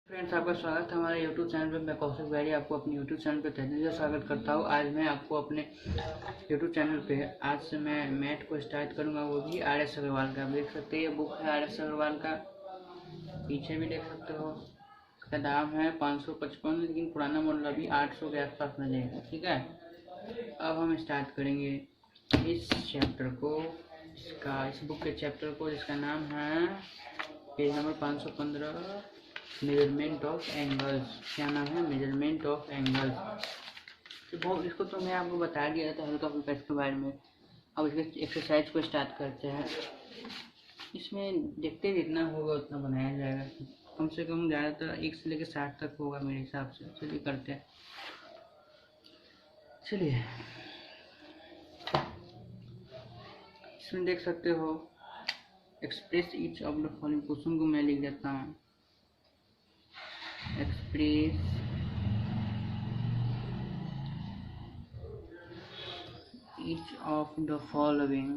Friends, आपका स्वागत है हमारे यूट्यूब चैनल पे। मैं कौशिक बैरी आपको अपने यूट्यूब चैनल पे तहे दिल से स्वागत करता हूँ। आज मैं आपको अपने यूट्यूब चैनल पे आज से मैं मैथ को स्टार्ट करूँगा, वो भी RS अग्रवाल का। देख सकते हैं ये बुक है RS अग्रवाल का, पीछे भी देख सकते हो। इसका दाम है 555, लेकिन पुराना मॉडल अभी 800 के आसपास मिल जाएगा। ठीक है, अब हम स्टार्ट करेंगे इस चैप्टर को, इस बुक के चैप्टर को, जिसका नाम है page number 515, measurement of angles. क्या नाम है? Measurement of angles. तो बहुत इसको तो मैं आपको बता दिया था हल्का फुल्का इसके बारे में। अब इसके एक्सरसाइज को स्टार्ट करते हैं। इसमें देखते जितना होगा उतना बनाया जाएगा, कम से कम ज़्यादातर 1 से लेकर 60 तक होगा मेरे हिसाब से। चलिए करते हैं। चलिए, इसमें देख सकते हो express each of the following. Question को मैं लिख देता हूँ। Express each of the following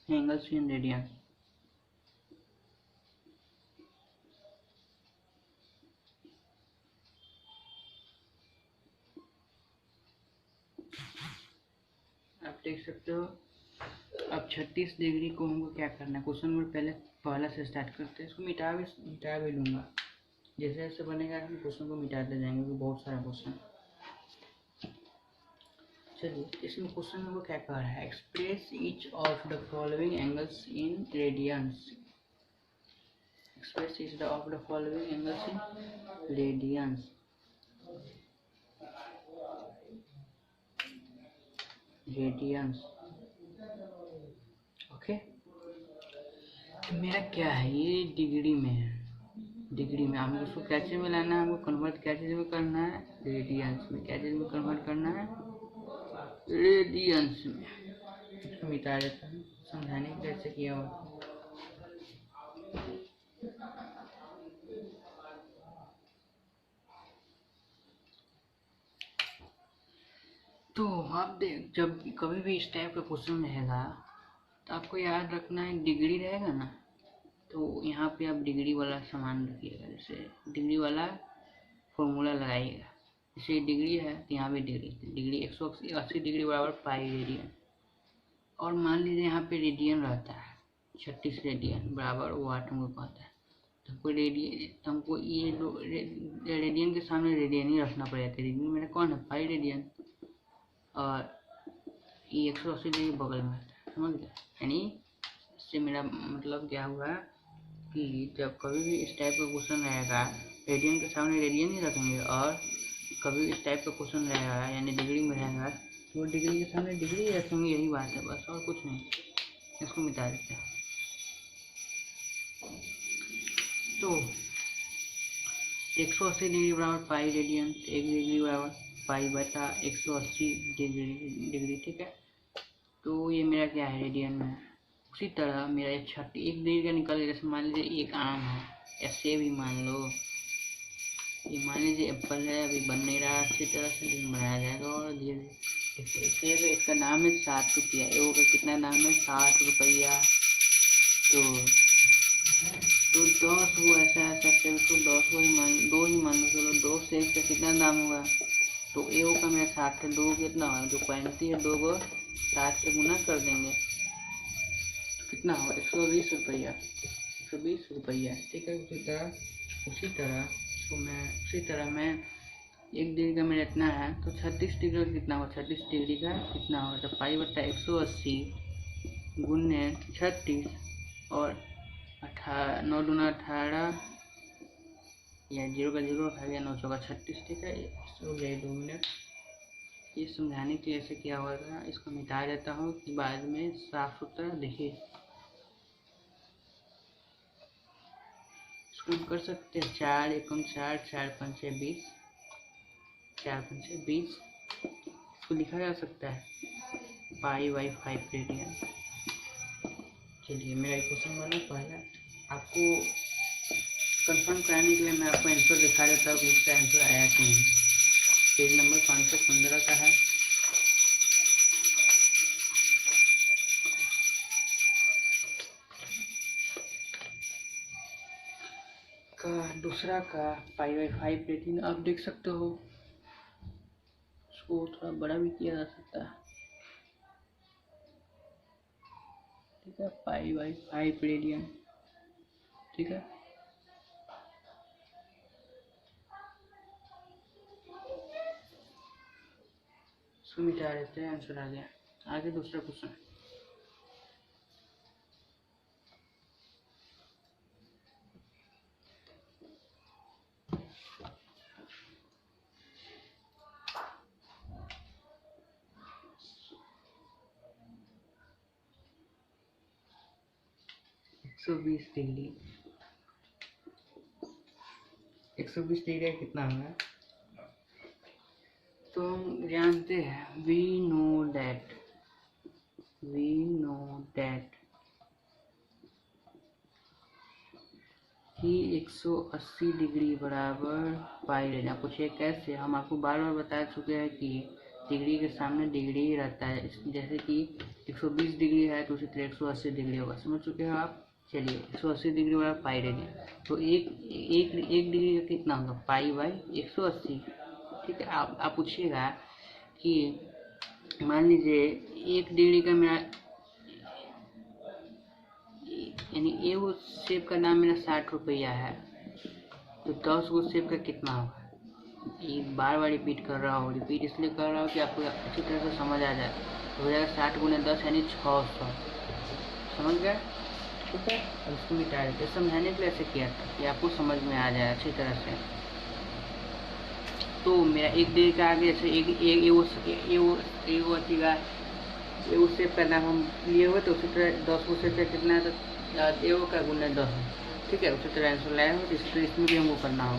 angles in radians। आप देख सकते हो। अब 36 डिग्री को हमको क्या करना है, क्वेश्चन नंबर पहला से स्टार्ट करते हैं। इसको मिटा भी लूँगा। जैसे जैसे बनेगा हम क्वेश्चन को मिटाते जाएंगे, क्योंकि बहुत सारा क्वेश्चन। चलिए, इसमें क्वेश्चन में वो क्या कह रहा है, express each of the following angles in radiance. Express each of the following angles in radiance. Okay, मेरा क्या है, ये डिग्री में है। डिग्री में हमको उसको क्या चीज़ में लाना है, हमको कन्वर्ट क्या चीज़ में करना है, रेडियंस में। क्या चीज़ में कन्वर्ट करना है, रेडियंस में। इसको मिटा देता हूँ, समझाने की कैसे किया हुआ। तो आप देख, जब कभी भी इस टाइप का क्वेश्चन रहेगा तो आपको याद रखना है, डिग्री रहेगा ना, तो यहाँ पे आप डिग्री वाला सामान रखिएगा। जैसे डिग्री वाला फॉर्मूला लगाइएगा। जैसे डिग्री है तो यहाँ पे डिग्री 180 डिग्री बराबर पाई रेडियन। और मान लीजिए यहाँ पे रेडियन रहता है 36 रेडियन बराबर वाट हमको कहता है। तो हमको ये रेडियन के सामने रेडियन ही रखना पड़ेगा। तो रेडियन मेरा कौन है, पाई रेडियन। और ये 180 डिग्री बगल में रहता है, समझ गया। यानी इससे मेरा मतलब क्या हुआ कि जब कभी भी इस टाइप का क्वेश्चन रहेगा, रेडियन के सामने रेडियन ही रखेंगे। और कभी इस टाइप का क्वेश्चन रहेगा यानी डिग्री में रहेगा, तो डिग्री के सामने डिग्री ही रखेंगे। यही बात है, बस और कुछ नहीं। इसको मिटा देते हैं। तो 180 डिग्री बराबर पाई रेडियन, 1 डिग्री बराबर पाई बटा 180 डिग्री। ठीक है, तो ये मेरा क्या है, रेडियन में। उसी तरह मेरा 1 डिग्री का निकल गया। जैसे मान लीजिए एक आम है या सेब ही मान लो। ये मान लीजिए एप्पल है, अभी बन नहीं रहा अच्छी तरह से, लेकिन बनाया जाएगा। और धीरे सेब है, इसका दाम है 60 रुपया। एगो का कितना दाम है, 60 रुपया। तो 10 वो ऐसा सेब को 10 को ही दो ही मान लो। चलो 2 सेब का कितना दाम होगा, तो एगो का मेरा 60 है, 2 कितना होगा, जो 35 है, 2 को 60 से गुना कर देंगे तो कितना होगा, 120 रुपया। 120 रुपया। ठीक है, उसी तरह मैं 1 डिग्री का मेरा इतना है, तो 36 डिग्री का कितना होगा, 36 डिग्री का कितना होगा, तो पाई बटा 180 गुने 36 और 9 दूना 18 या 0 का 0 खा गया, 9 चौका 36। ठीक है, हो गया 2 मिनट। ये समझाने के लिए ऐसे क्या हुआ था, इसको मिटा देता हूँ कि बाद में साफ सुथरा देखिए। इसको हम कर सकते हैं 4 एकम 4, 4 पंचे 20, 4 पंचे 20। इसको लिखा जा सकता है पाई बाई 5 रेडियन। चलिए, मेरा क्वेश्चन बना पहला। आपको कंफर्म कराने के लिए मैं आपको आंसर दिखा देता हूँ कि इसका आंसर आया कि नहीं। पेज नंबर 515 का है। दूसरा का π/5 रेटिंग आप देख सकते हो, उसको थोड़ा बड़ा भी किया जा सकता है। ठीक है, π/5 रेडियन। ठीक है, इसको मिटा देते हैं, आंसर आ गया। आगे दूसरा क्वेश्चन। डिग्री 120 डिग्री कितना होगा? तो हम जानते हैं, वी नो दैट कि 180 डिग्री बराबर पाई रेडियन। पूछे कैसे? हम आपको बार बार बता चुके हैं कि डिग्री के सामने डिग्री ही रहता है। जैसे कि 120 डिग्री है तो उसी तरह 180 डिग्री होगा। समझ चुके हो आप? चलिए, 180 डिग्री बराबर पाई रेडियन, तो एक डिग्री का कितना होगा? π/180। ठीक है, आप पूछिएगा कि मान लीजिए 1 डिग्री का मेरा यानी ए वो सेब का दाम मेरा 60 रुपया है, तो 10 गो सेब का कितना होगा? ये बार बार रिपीट कर रहा हूँ, रिपीट इसलिए कर रहा हूँ कि आपको अच्छी तरह से समझ आ जाए। तो हो जाएगा 60 × 10 यानी 600। समझ गए? ठीक है, अब इसको मिटा देते। समझाने के लिए ऐसे किया था कि आपको समझ में आ जाए अच्छी तरह से। तो मेरा 1 डिग्री का आगे जैसे वो सेब का दाम हम लिए हुए, तो उसी तरह 10 गो सेब का कितना है? तो एगो का गुना 10। ठीक है, उसी तरह आंसर लाया हो, तो इसी तरह इसमें भी हमको करना हो।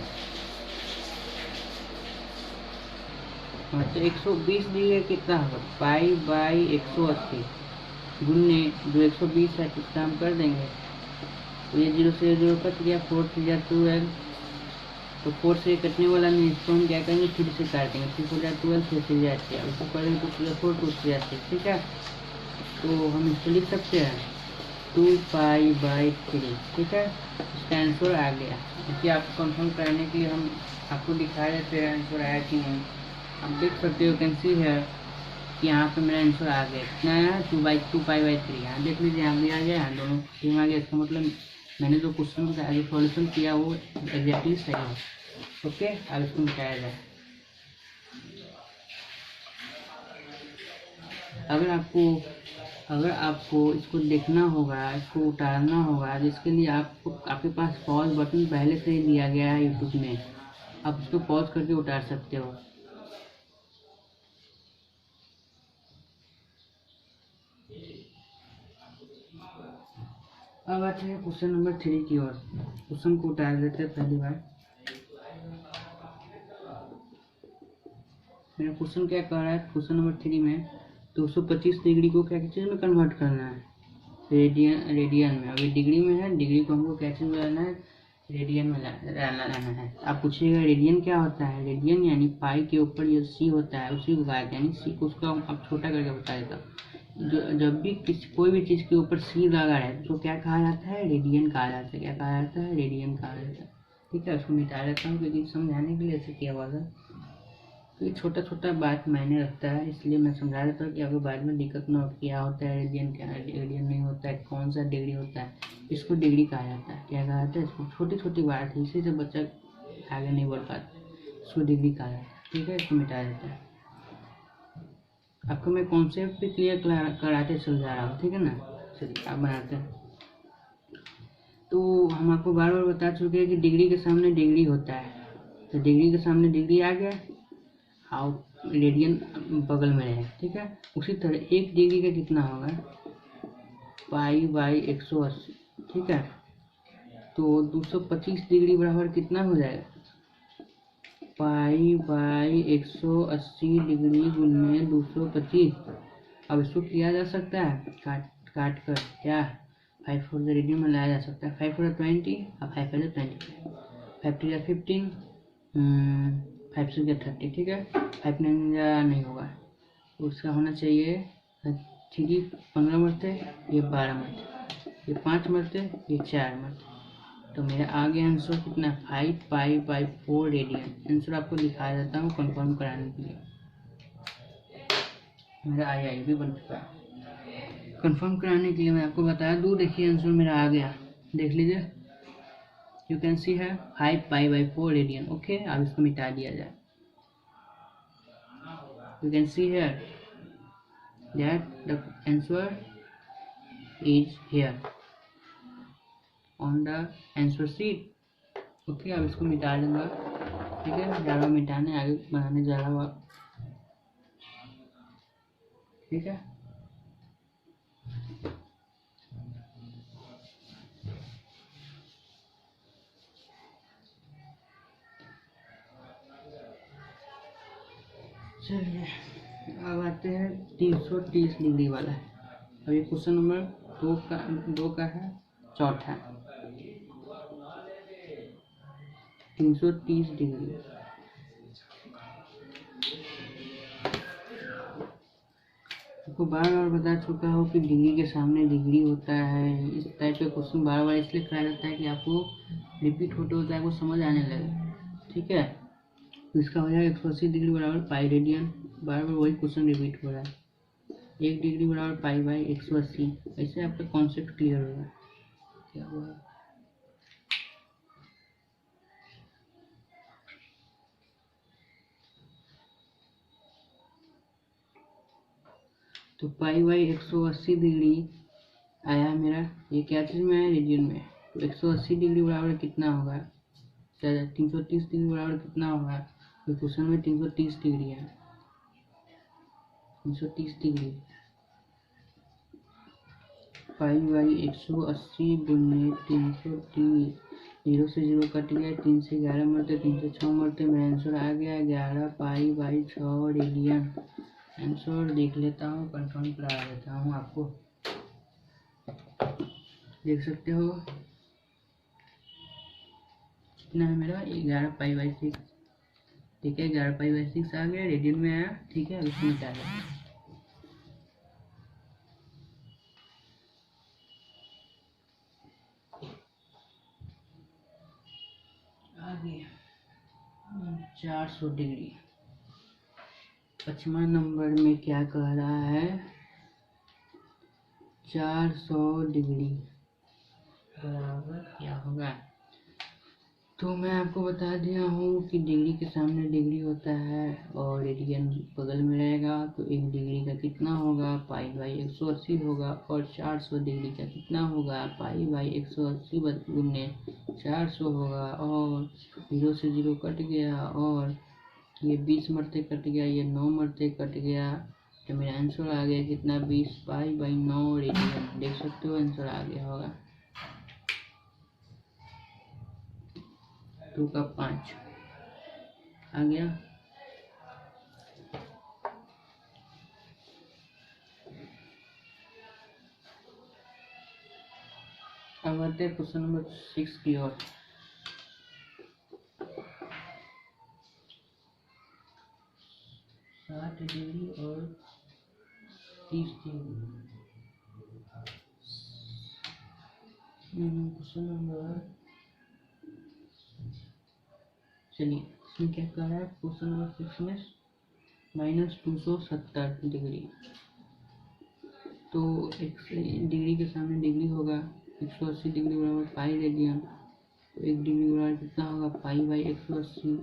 तो 120 डिग्री कितना होगा? π/180 गुन्ने जो 120 है कितना हम कर देंगे, तो ये 0 से 0 कट गया, 4 3 जा 12। तो 4 से कटने वाला नहीं, इसको हम क्या करेंगे? फिर से काट देंगे। 3 4 जा 12, 6 6 जा 8, इसको करेंगे 2 4 4 2 3 8। ठीक है, तो हम इसको लिख सकते हैं 2π/3। ठीक है, इसका आंसर आ गया। देखिए, आपको कंफर्म कराने के लिए हम आपको दिखा देते हैं आंसर आया कि नहीं। आप देख सकते हो, कैन सी है कि यहाँ पे मेरा आंसर आ गया। कितना है? 2π/3। यहाँ देख लीजिए, यहाँ भी आ गया, यहाँ दोनों सेम आ गया। इसका मतलब मैंने जो क्वेश्चन का जो सॉल्यूशन किया वो एग्जैक्टली सही है। ओके, अब इसको मिटाया जाए। अगर आपको इसको देखना होगा, इसको उतारना होगा, जिसके लिए आपके पास पॉज बटन पहले से ही दिया गया है यूट्यूब में। आप इसको पॉज करके उतार सकते हो। अब आते हैं क्वेश्चन नंबर 3 की ओर। क्वेश्चन को उतार देते हैं पहली बार। मेरा क्वेश्चन क्या कह रहा है? क्वेश्चन नंबर 3 में 225 डिग्री को क्या चीज़ में कन्वर्ट करना है? रेडियन में। अभी डिग्री में है, डिग्री को हमको क्या चीज़ में लाना है? रेडियन में लाना है। आप पूछिएगा रेडियन क्या होता है? रेडियन यानी पाई के ऊपर जो सी होता है उसी को कहा जाता है। यानी सी को उसको आप छोटा करके बता देता हूँ। जब भी कोई भी चीज़ के ऊपर सी लगा है तो क्या कहा जाता है? रेडियन कहा जाता है। क्या कहा जाता है? रेडियन कहा जाता है। ठीक है, उसको मिटा देता हूँ क्योंकि समझाने के लिए ऐसे किया हुआ था। तो ये छोटा छोटा बात मायने रखता है, इसलिए मैं समझा देता हूँ कि आपको बाद में दिक्कत ना हो। क्या होता है रेडियन, क्या रेडियन नहीं होता है, कौन सा डिग्री होता है। इसको डिग्री कहा जाता है। क्या कहा जाता है? इसको छोटी छोटी बात है, इसी से बच्चा आगे नहीं बढ़ पाता। इसको डिग्री कहा जाता है। ठीक है, इसको मिटा देता है। आपको मैं कॉन्सेप्ट भी क्लियर कराते चल जा रहा हूँ। ठीक है ना? चलिए आप बनाते हैं। तो हम आपको बार बार बता चुके हैं कि डिग्री के सामने डिग्री होता है, तो डिग्री के सामने डिग्री आ गया और रेडियन बगल में है। ठीक है, उसी तरह 1 डिग्री का कितना होगा? π/180। ठीक है, तो 225 डिग्री बराबर कितना हो जाएगा? π/180 डिग्री गुने 225। अब इसको किया जा सकता है काट कर, क्या 5 4 रेडियन में लाया जा सकता है। 5 4 20 और 5 5 20। 5 3 या 15, 5 6 या 30, ठीक है। 5 9 या नहीं होगा, उसका होना चाहिए 3 15 मरते, ये 12 मरते, ये 5 मरते, ये 4 मरते। तो मेरा आगे आंसर कितना, 5 पाई बाई 4 रेडियन। आंसर आपको दिखा देता हूँ कंफर्म कराने के लिए। मेरा आई भी बन चुका है। कंफर्म कराने के लिए मैं आपको बताया दूँ, देखिए आंसर मेरा आ गया, देख लीजिए। यू कैन सी है 5 पाई बाई 4 रेडियन। ओके, अब इसको मिटा दिया जाए। You can see here that the answer is here on the answer sheet। Okay, अब इसको मिटा दूंगा, ठीक है। ज़्यादा मिटाने आगे बनाने जा रहा हूँ, ठीक है। चलिए अब आते हैं 330 डिग्री वाला। अब ये क्वेश्चन नंबर 2 का है, चौथा 330 डिग्री। आपको बार बार बता चुका हूँ कि डिग्री के सामने डिग्री होता है। इस टाइप का क्वेश्चन बार बार इसलिए कराया जाता है कि आपको रिपीट होते होता है, आपको समझ आने लगे, ठीक है। इसका हो जाएगा 180 डिग्री बराबर पाई रेडियन। बार बार वही क्वेश्चन रिपीट हो रहा है। 1 डिग्री बराबर पाई बाई 180। ऐसे आपका कॉन्सेप्ट क्लियर होगा। क्या हुआ, तो पाई बाई 180 डिग्री आया मेरा। ये क्या चीज़ में है, रेडियन में। तो 180 डिग्री बराबर कितना होगा, 330 डिग्री बराबर कितना होगा। तो क्वेश्चन में 330 डिग्री है, 330 डिग्री पाई बाई 180 गुने 330। 0 से 0 कट गया, 3 से 11 मरते, 3 से 6 मरते। मेरा आंसर आ गया 11 पाई बाई 6 रेडियन। आंसर देख लेता हूँ, कंफर्म करा देता हूँ आपको, देख सकते हो कितना है मेरा, 11 पाई बाई 6, ठीक है। 11 पाई बाई 6 आ गया, रेडियन में आया, ठीक है। अब इसमें क्या है, आ गया 400 डिग्री। 5वां नंबर में क्या कह रहा है, 400 डिग्री बराबर क्या होगा। तो मैं आपको बता दिया हूँ कि डिग्री के सामने डिग्री होता है और रेडियन बगल में रहेगा। तो 1 डिग्री का कितना होगा, पाई बाई 180 होगा। और 400 डिग्री का कितना होगा, पाई बाई 180 गुने 400 होगा। और 0 से 0 कट गया, और ये 20 मरते कट गया, ये 9 मरते कट गया। तो मेरा आंसर आ गया कितना, 20 पाई बाई 9 रेडियन। देख सकते हो आंसर आ गया होगा 2 का 5 आ गया। अब आते हैं क्वेश्चन नंबर 6 की ओर। साठ डिग्री और 30 डिग्री। क्वेश्चन नंबर, चलिए इसमें क्या कह रहा है, क्वेश्चन नंबर 6 में -270 डिग्री। तो एक डिग्री के सामने डिग्री होगा, 180 डिग्री बराबर पाई रेडियन। तो 1 डिग्री बराबर कितना होगा, पाई बाई 180।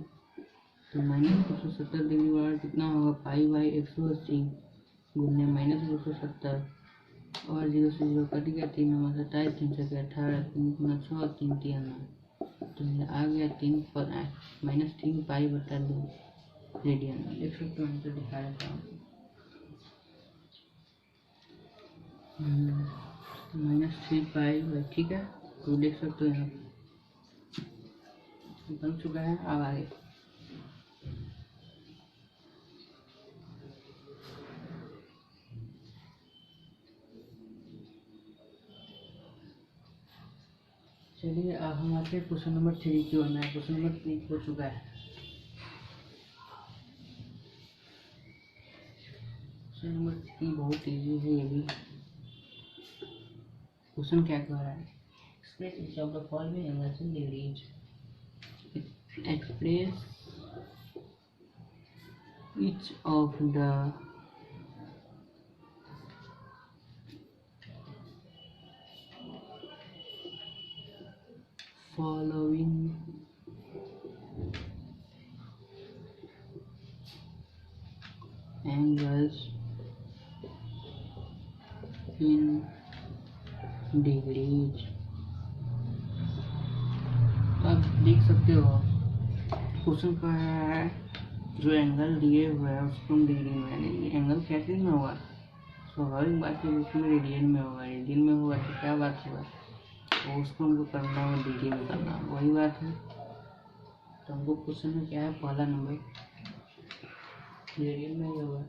तो -270 डिग्री बराबर कितना होगा, पाई बाई 180 गुने -270। और 0 से 0 कट गया, 3 9 27, 3 से 18, 3 गुना 6, 3 3 9। तो मेरा आ गया 3 -3 पाई बटा 2 रेडियन। देख सकते हो आंसर दिखा देता हूँ, -3 पाई, ठीक है। तो देख सकते हो यहाँ बन चुका है। अब आगे चलिए चलिए अब हम आते हैं क्वेश्चन नंबर 3 की ओर में। क्वेश्चन नंबर 3 हो चुका है। क्वेश्चन नंबर 3 बहुत इजी है ये भी। क्वेश्चन क्या कह रहा है? Express each of the following angles in degrees. Express each of the following angles in degrees। तो आप देख सकते हो क्वेश्चन कह रहा है जो एंगल दिए हुए है उसको हम डिग्री में लेंगे। एंगल कैसे में होगा? स्वाभाविक बात है उसमें रेडियन में होगा। रेडियन में होगा तो क्या बात होगा? तो उसको हमको करना है डिग्री में करना, वही बात है। तो हमको क्वेश्चन में क्या है? पहला नंबर रेडियन में होगा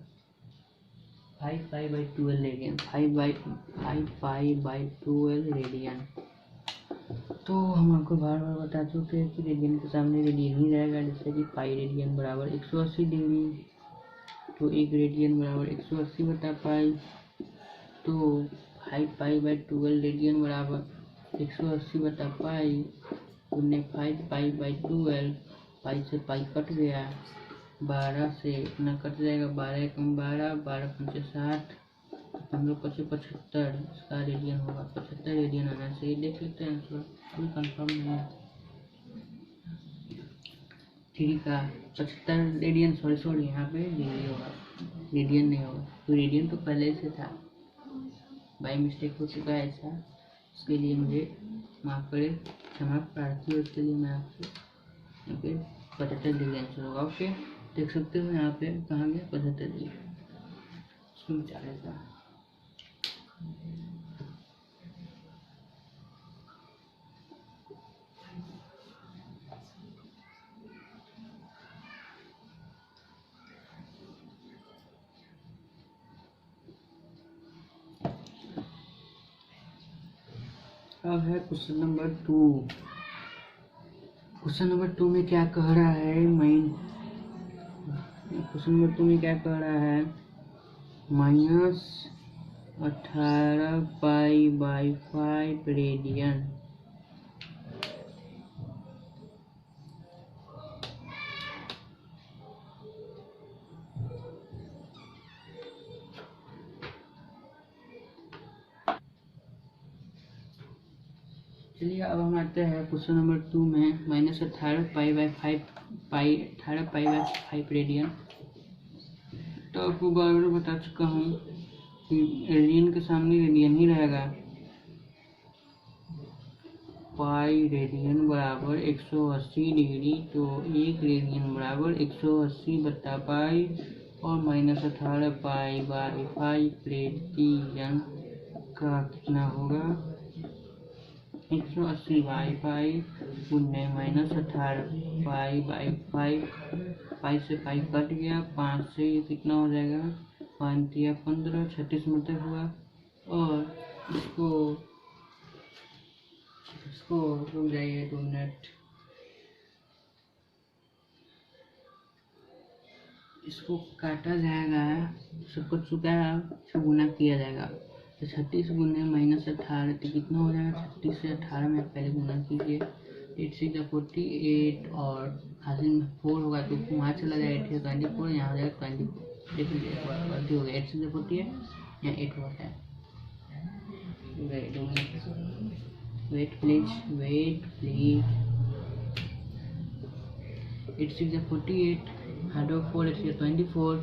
5π/12 रेडियन। 5π/12 रेडियन। तो हम आपको बार बार बता चुके हैं कि रेडियन के सामने रेडियन ही रहेगा, जैसे कि पाई रेडियन बराबर 180 डिग्री। तो एक रेडियन बराबर 180 बटा पाई। तो 5π/12 रेडियन बराबर 180 बटा पाई गुने 5π/12। पाई से पाई कट गया, 12 से इतना कट जाएगा, 12 कम 12, 12 पंचे 60, 15 पचे 75। इसका रेडियन होगा 75 रेडियन आना चाहिए। देख लेते हैं आंसर, कोई कंफर्म नहीं है। 3 का 75 रेडियन, सॉरी यहाँ पे डिग्री होगा, रेडियन नहीं होगा। तो रेडियन तो पहले से था, बाई मिस्टेक हो चुका है ऐसा। उसके लिए मुझे माफ करे, क्षमा प्रार्थी है। उसके लिए मैं आपसे 75 डिग्री आंसर होगा। ओके, देख सकते हो यहाँ पे कहाँ गया 75 डिग्री, उसमें 40 का। अब है क्वेश्चन नंबर 2। क्वेश्चन नंबर 2 में क्या कह रहा है? क्वेश्चन नंबर 2 में क्या कह रहा है? -18π/5 रेडियन। चलिए अब हम आते हैं क्वेश्चन नंबर 2 में। -18π/5 रेडियन। तो आपको बार बार बता चुका हूँ कि रेडियन के सामने रेडियन ही रहेगा। पाई रेडियन बराबर 180 डिग्री। तो एक रेडियन बराबर 180 बटा पाई और -18π/5 रेडियन का कितना होगा? 180/5 गुने -18π/5। पाई से पाई कट गया, 5 से ये कितना हो जाएगा? 5 या 15, 36 मतलब हुआ। और इसको रुक जाइए 2 मिनट, इसको काटा जाएगा, सबको चुका से गुना किया जाएगा। तो 36 गुने -18 तो कितना हो जाएगा? 36 से 18 में पहले गुना कीजिए। 8 6 48 और हासिल में 4 होगा तो वहाँ चला जाएगा। 8 24, यहाँ हो जाएगा 24। देख लीजिए गलती हो गया, 8 6 48 यहाँ 8 होता है। वेट प्लीज 8 6 48, हार्ड ऑफ 4, 8 6 24,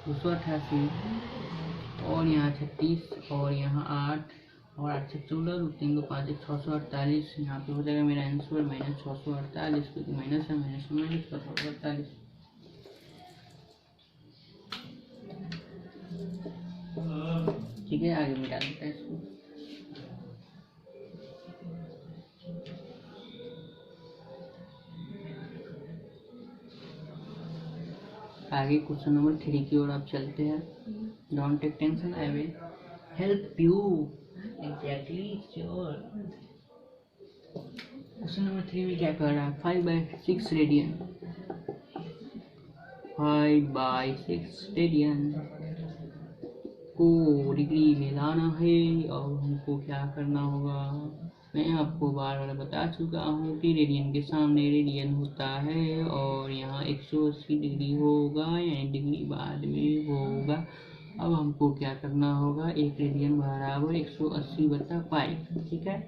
288 और यहाँ 36 और यहाँ 8 और 8 से 14, 3 2 5 1 648। यहाँ पे हो जाएगा मेरा आंसर -648, क्योंकि माइनस है, -648। ठीक है, आगे मिटा देता है इसको। आगे क्वेश्चन नंबर 3 की ओर आप चलते हैं। Don't take tension, I will help you. Exactly, sure. Question number 3 में क्या कर रहा है, 5/6 रेडियन, 5/6 रेडियन को डिग्री में लाना है और हमको क्या करना होगा। मैं आपको बार बार बता चुका हूँ कि रेडियन के सामने रेडियन होता है और यहाँ 180 डिग्री होगा, यानी डिग्री बाद में होगा। अब हमको क्या करना होगा, 1 रेडियन बराबर 180/5, ठीक है।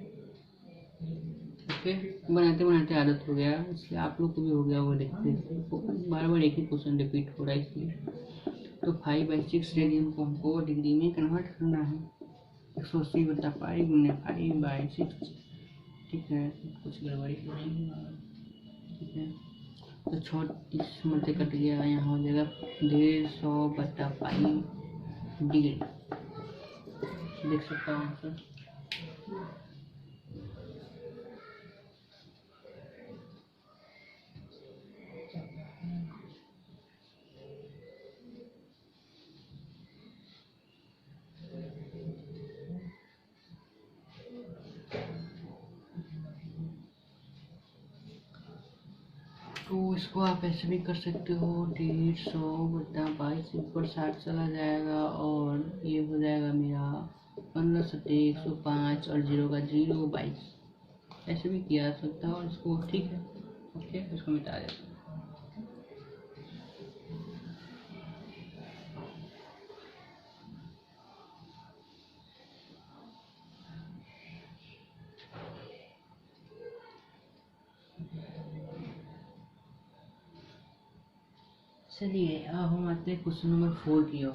ओके, बनाते बनाते आदत हो गया, इसलिए आप लोग को भी हो गया वो देखते बार बार एक ही क्वेश्चन रिपीट हो रहा है इसलिए। तो 5/6 रेडियन को हमको डिग्री में कन्वर्ट करना है, 180/5 गुने 5/6, ठीक है। कुछ गड़बड़ी तो नहीं हुआ, ठीक है। तो छोट इस मध्य कट गया, यहाँ हो जाएगा 150/5 डिग्री, देख सकता हूँ आंसर। तो इसको आप ऐसे भी कर सकते हो, 150/22 ऊपर 60 चला जाएगा और ये हो जाएगा मेरा 15/105 और 0 का 0 22, ऐसे भी किया जा सकता है। और इसको ठीक है, ओके, इसको मिटा देते हैं। चलिए अब हम आते हैं क्वेश्चन नंबर 4 की ओर।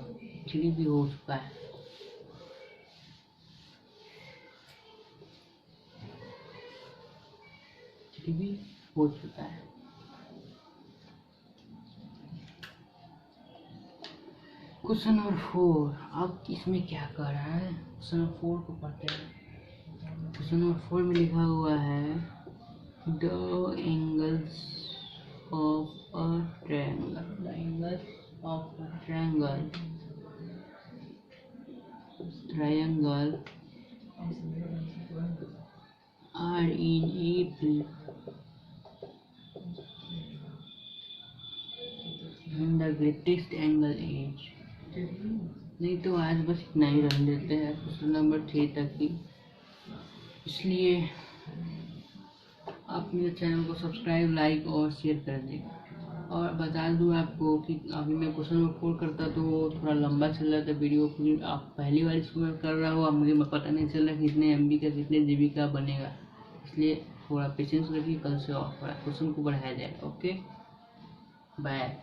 3 भी हो चुका है, भी हो चुका है। क्वेश्चन नंबर 4, अब इसमें क्या कर रहा है, क्वेश्चन नंबर 4 को पढ़ते हैं। क्वेश्चन नंबर 4 में लिखा हुआ है, the angles of a triangle, the angles of a triangle are in a plane and the greatest angle is, नहीं तो आज बस इतना ही रन देते हैं क्वेश्चन नंबर 3 तक ही। इसलिए आप मेरे चैनल को सब्सक्राइब, लाइक और शेयर कर दें। और बता दूं आपको कि अभी मैं क्वेश्चन नंबर 4 करता तो वो थोड़ा लंबा चल रहा था वीडियो, फिर आप पहली बार इसको मैं कर रहा हूँ, अब मुझे पता नहीं चल रहा कितने MB का कितने GB का बनेगा, इसलिए थोड़ा पेशेंस रखिए, कल से और थोड़ा क्वेश्चन को बढ़ाया जाएगा। Okay, bye.